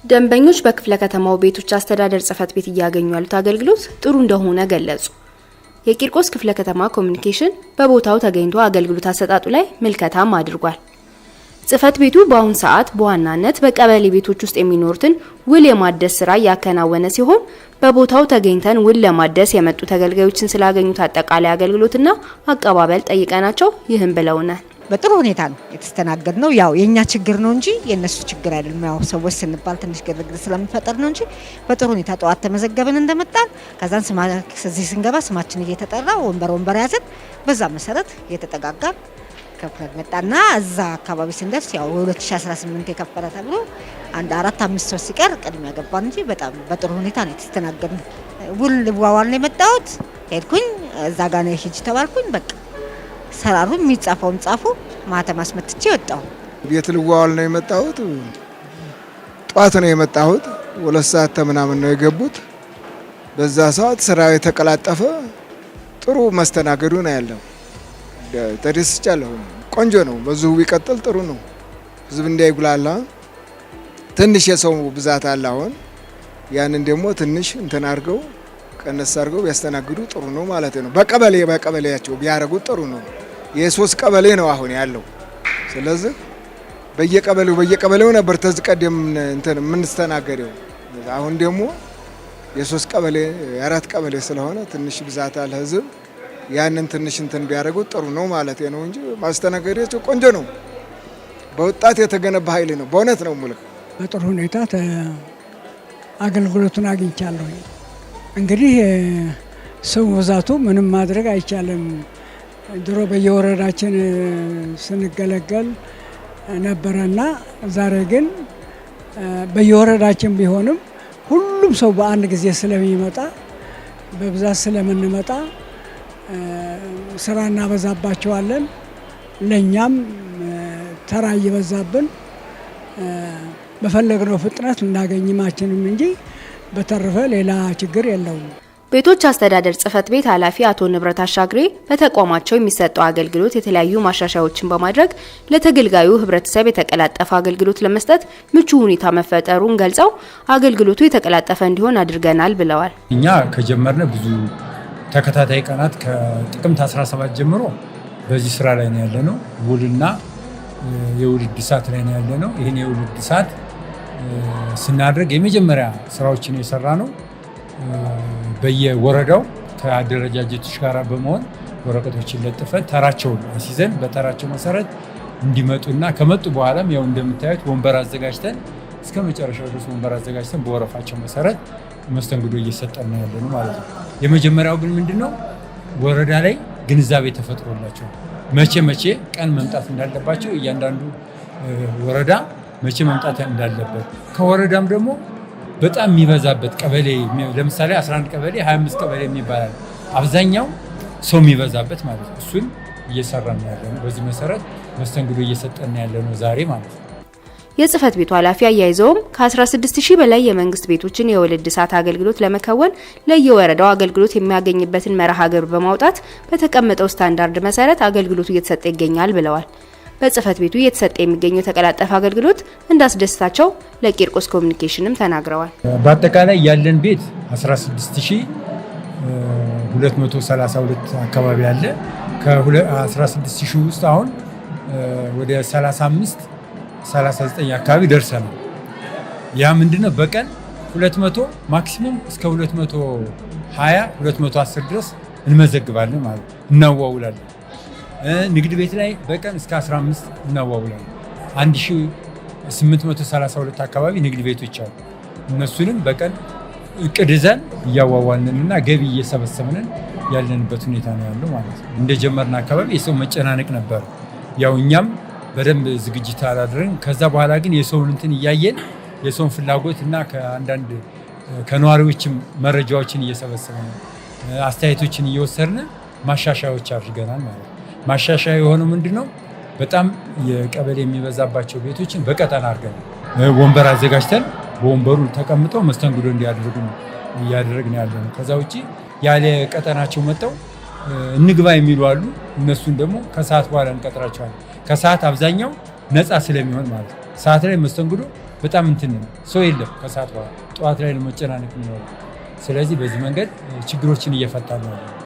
ደንበኞች በክፍለ ከተማው ቤቶች አስተዳደር ጽፈት ቤት እያገኙ ያሉት አገልግሎት ጥሩ እንደሆነ ገለጹ። የቂርቆስ ክፍለ ከተማ ኮሙኒኬሽን በቦታው ተገኝቶ አገልግሎት አሰጣጡ ላይ ምልከታም አድርጓል። ጽፈት ቤቱ በአሁን ሰዓት በዋናነት በቀበሌ ቤቶች ውስጥ የሚኖሩትን ውል የማደስ ስራ ያከናወነ ሲሆን በቦታው ተገኝተን ውል ለማደስ የመጡ ተገልጋዮችን ስላገኙት አጠቃላይ አገልግሎትና አቀባበል ጠይቀናቸው ይህን ብለውናል። በጥሩ ሁኔታ ነው የተስተናገድነው። ያው የኛ ችግር ነው እንጂ የነሱ ችግር አይደለም። ያው ሰዎች ስንባል ትንሽ ግርግር ስለሚፈጠር ነው እንጂ በጥሩ ሁኔታ ጠዋት ተመዘገብን እንደመጣን ከዛን እዚህ ስንገባ ስማችን እየተጠራ ወንበር ያዘን። በዛ መሰረት እየተጠጋጋን ከፍለን መጣና እዛ አካባቢ ስንደርስ ያው 2018 የከፈለ ተብሎ አንድ 4-5 ሰው ሲቀር ቅድሚያ ገባን እንጂ በጣም በጥሩ ሁኔታ ነው የተስተናገድነው። ውል ዋዋል ነው የመጣሁት። ሄድኩኝ እዛ ጋር ነው ሂጅ ተባልኩኝ። በቃ ሰራሩ የሚጻፈውን ጻፉ። ማተም አስመትቼ ወጣሁ። ቤት ልዋዋል ነው የመጣሁት። ጧት ነው የመጣሁት። 2 ሰዓት ምናምን ነው የገቡት። በዛ ሰዓት ስራ የተቀላጠፈ ጥሩ መስተናገዱ ነው ያለው። ተደስቻለሁ። ቆንጆ ነው። በዚሁ ቢቀጥል ጥሩ ነው። ህዝብ እንዳይጉላላ። ትንሽ የሰው ብዛት አለ አሁን። ያንን ደግሞ ትንሽ እንትን አድርገው ቀነስ አድርገው ቢያስተናግዱ ጥሩ ነው ማለት ነው። በቀበሌያቸው ቢያረጉት ጥሩ ነው። የ3 ቀበሌ ነው አሁን ያለው። ስለዚህ በየቀበሌው ነበር ተዚህ ቀደም እንትን የምንስተናገደው። አሁን ደግሞ የ3 ቀበሌ የ4 ቀበሌ ስለሆነ ትንሽ ብዛት አለ ህዝብ። ያንን ትንሽ እንትን ቢያደርጉት ጥሩ ነው ማለት ነው እንጂ ማስተናገዳቸው ቆንጆ ነው። በወጣት የተገነባ ኃይል ነው። በእውነት ነው ሙሉ በጥሩ ሁኔታ አገልግሎቱን አግኝቻለሁ። እንግዲህ ሰው ብዛቱ ምንም ማድረግ አይቻልም። ድሮ በየወረዳችን ስንገለገል ነበረና ዛሬ ግን በየወረዳችን ቢሆንም ሁሉም ሰው በአንድ ጊዜ ስለሚመጣ በብዛት ስለምንመጣ ስራ እናበዛባቸዋለን። ለኛም ተራ እየበዛብን በፈለግነው ፍጥነት እናገኝማችንም እንጂ በተረፈ ሌላ ችግር የለውም። ቤቶች አስተዳደር ጽፈት ቤት ኃላፊ አቶ ንብረት አሻግሬ በተቋማቸው የሚሰጠው አገልግሎት የተለያዩ ማሻሻያዎችን በማድረግ ለተገልጋዩ ህብረተሰብ የተቀላጠፈ አገልግሎት ለመስጠት ምቹ ሁኔታ መፈጠሩን ገልጸው አገልግሎቱ የተቀላጠፈ እንዲሆን አድርገናል ብለዋል። እኛ ከጀመርነ ብዙ ተከታታይ ቀናት ከጥቅምት 17 ጀምሮ በዚህ ስራ ላይ ነው ያለነው። ውልና የውል እድሳት ላይ ነው ያለነው። ይሄን የውል እድሳት ስናደርግ የመጀመሪያ ስራዎችን የሰራ ነው። በየወረዳው ከአደረጃጀቶች ጋር በመሆን ወረቀቶችን ለጥፈን ተራቸውን አስይዘን በተራቸው መሰረት እንዲመጡና ከመጡ በኋላም ያው እንደምታዩት ወንበር አዘጋጅተን እስከ መጨረሻው ድረስ ወንበር አዘጋጅተን በወረፋቸው መሰረት መስተንግዶ እየሰጠን ነው ያለነው ማለት ነው። የመጀመሪያው ግን ምንድነው ወረዳ ላይ ግንዛቤ ተፈጥሮላቸው መቼ ቀን መምጣት እንዳለባቸው እያንዳንዱ ወረዳ መቼ መምጣት እንዳለበት ከወረዳም ደግሞ በጣም የሚበዛበት ቀበሌ ለምሳሌ 11 ቀበሌ 25 ቀበሌ የሚባል አብዛኛው ሰው የሚበዛበት ማለት ነው። እሱን እየሰራን ነው ያለነው። በዚህ መሰረት መስተንግዶ እየሰጠን ነው ያለነው ዛሬ ማለት ነው። የጽፈት ቤቱ ኃላፊ አያይዘውም ከ16000 በላይ የመንግስት ቤቶችን የውል እድሳት አገልግሎት ለመከወን ለየወረዳው አገልግሎት የሚያገኝበትን መርሃ ግብር በማውጣት በተቀመጠው ስታንዳርድ መሰረት አገልግሎቱ እየተሰጠ ይገኛል ብለዋል። በጽፈት ቤቱ እየተሰጠ የሚገኘው የተቀላጠፈ አገልግሎት እንዳስደስታቸው ለቂርቆስ ኮሙኒኬሽንም ተናግረዋል። በአጠቃላይ ያለን ቤት 16232 አካባቢ አለ። ከ16000 ውስጥ አሁን ወደ 39 አካባቢ ደርሰናል። ያ ምንድነው በቀን 200 ማክሲመም እስከ 220 210 ድረስ እንመዘግባለን ማለት እናዋውላለን። ንግድ ቤት ላይ በቀን እስከ 15 እናዋውላለን። 1832 አካባቢ ንግድ ቤቶች አሉ። እነሱንም በቀን እቅድ ይዘን እያዋዋልንና ገቢ እየሰበሰብን ያለንበት ሁኔታ ነው ያለው ማለት ነው። እንደጀመርን አካባቢ የሰው መጨናነቅ ነበር። ያው እኛም በደንብ ዝግጅት አላደረግን። ከዛ በኋላ ግን የሰውን እንትን እያየን የሰውን ፍላጎት እና ከአንዳንድ ከነዋሪዎችም መረጃዎችን እየሰበሰብን አስተያየቶችን እየወሰድን ማሻሻያዎች አድርገናል ማለት ነው። ማሻሻያ የሆነው ምንድነው በጣም የቀበሌ የሚበዛባቸው ቤቶችን በቀጠና አድርገን ወንበር አዘጋጅተን በወንበሩ ተቀምጠው መስተንግዶ እንዲያደርጉ እያደረግን ያለነው። ከዛ ውጪ ያለ ቀጠናቸው መጥተው እንግባ የሚሉ አሉ። እነሱን ደግሞ ከሰዓት በኋላ እንቀጥራቸዋለን። ከሰዓት አብዛኛው ነፃ ስለሚሆን ማለት ነው። ሰዓት ላይ መስተንግዶ በጣም እንትን ሰው የለም ከሰዓት በኋላ ጠዋት ላይ ነው መጨናነቅ የሚኖረው። ስለዚህ በዚህ መንገድ ችግሮችን እየፈታ ነው።